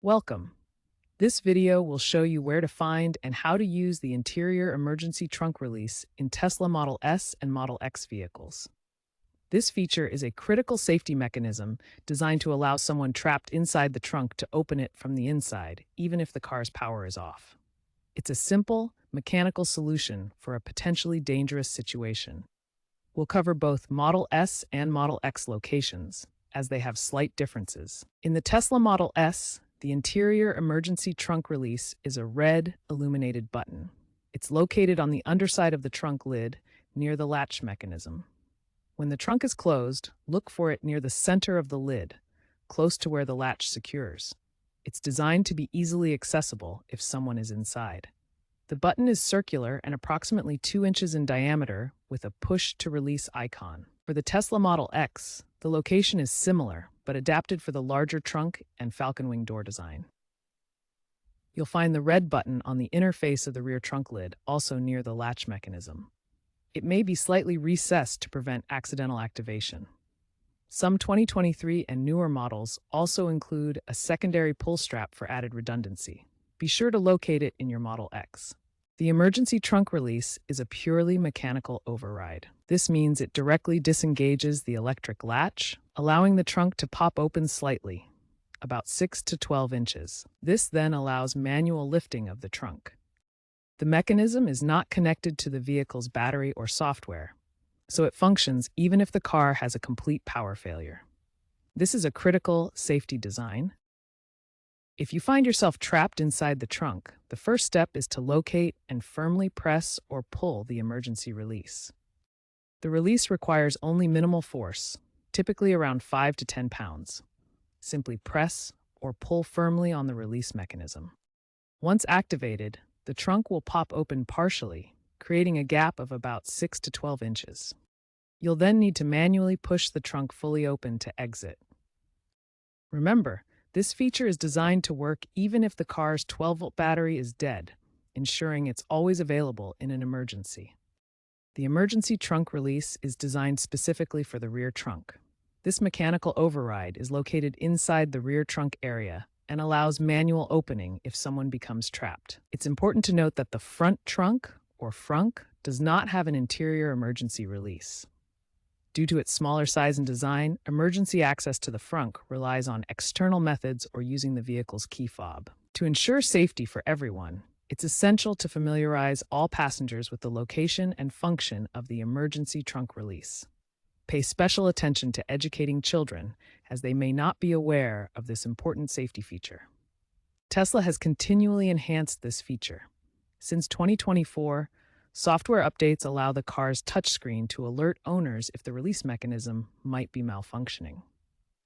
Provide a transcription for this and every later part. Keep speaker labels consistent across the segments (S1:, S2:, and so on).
S1: Welcome. This video will show you where to find and how to use the interior emergency trunk release in Tesla Model S and Model X vehicles. This feature is a critical safety mechanism designed to allow someone trapped inside the trunk to open it from the inside, even if the car's power is off. It's a simple, mechanical solution for a potentially dangerous situation. We'll cover both Model S and Model X locations, as they have slight differences. In the Tesla Model S, the interior emergency trunk release is a red, illuminated button. It's located on the underside of the trunk lid, near the latch mechanism. When the trunk is closed, look for it near the center of the lid, close to where the latch secures. It's designed to be easily accessible if someone is inside. The button is circular and approximately 2 inches in diameter with a push-to-release icon. For the Tesla Model X, the location is similar, but adapted for the larger trunk and falcon wing door design. You'll find the red button on the inner face of the rear trunk lid, also near the latch mechanism. It may be slightly recessed to prevent accidental activation. Some 2023 and newer models also include a secondary pull strap for added redundancy. Be sure to locate it in your Model X. The emergency trunk release is a purely mechanical override. This means it directly disengages the electric latch, allowing the trunk to pop open slightly, about 6 to 12 inches. This then allows manual lifting of the trunk. The mechanism is not connected to the vehicle's battery or software, so it functions even if the car has a complete power failure. This is a critical safety design. If you find yourself trapped inside the trunk, the first step is to locate and firmly press or pull the emergency release. The release requires only minimal force, typically around 5 to 10 pounds. Simply press or pull firmly on the release mechanism. Once activated, the trunk will pop open partially, creating a gap of about 6 to 12 inches. You'll then need to manually push the trunk fully open to exit. Remember, this feature is designed to work even if the car's 12-volt battery is dead, ensuring it's always available in an emergency. The emergency trunk release is designed specifically for the rear trunk. This mechanical override is located inside the rear trunk area and allows manual opening if someone becomes trapped. It's important to note that the front trunk, or frunk, does not have an interior emergency release. Due to its smaller size and design, emergency access to the frunk relies on external methods or using the vehicle's key fob. To ensure safety for everyone, it's essential to familiarize all passengers with the location and function of the emergency trunk release. Pay special attention to educating children, as they may not be aware of this important safety feature. Tesla has continually enhanced this feature. Since 2024, software updates allow the car's touchscreen to alert owners if the release mechanism might be malfunctioning.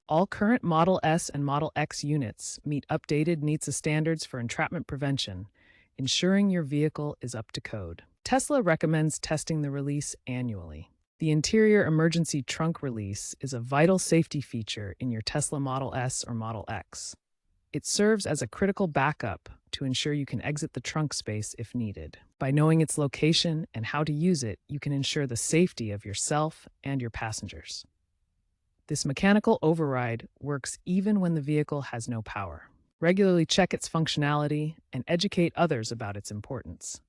S1: All current Model S and Model X units meet updated NHTSA standards for entrapment prevention, ensuring your vehicle is up to code. Tesla recommends testing the release annually. The interior emergency trunk release is a vital safety feature in your Tesla Model S or Model X. It serves as a critical backup to ensure you can exit the trunk space if needed. By knowing its location and how to use it, you can ensure the safety of yourself and your passengers. This mechanical override works even when the vehicle has no power. Regularly check its functionality and educate others about its importance.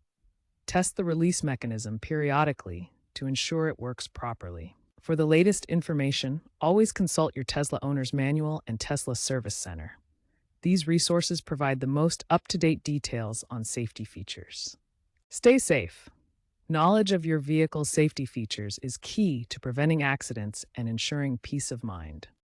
S1: Test the release mechanism periodically to ensure it works properly. For the latest information, always consult your Tesla Owner's Manual and Tesla Service Center. These resources provide the most up-to-date details on safety features. Stay safe. Knowledge of your vehicle's safety features is key to preventing accidents and ensuring peace of mind.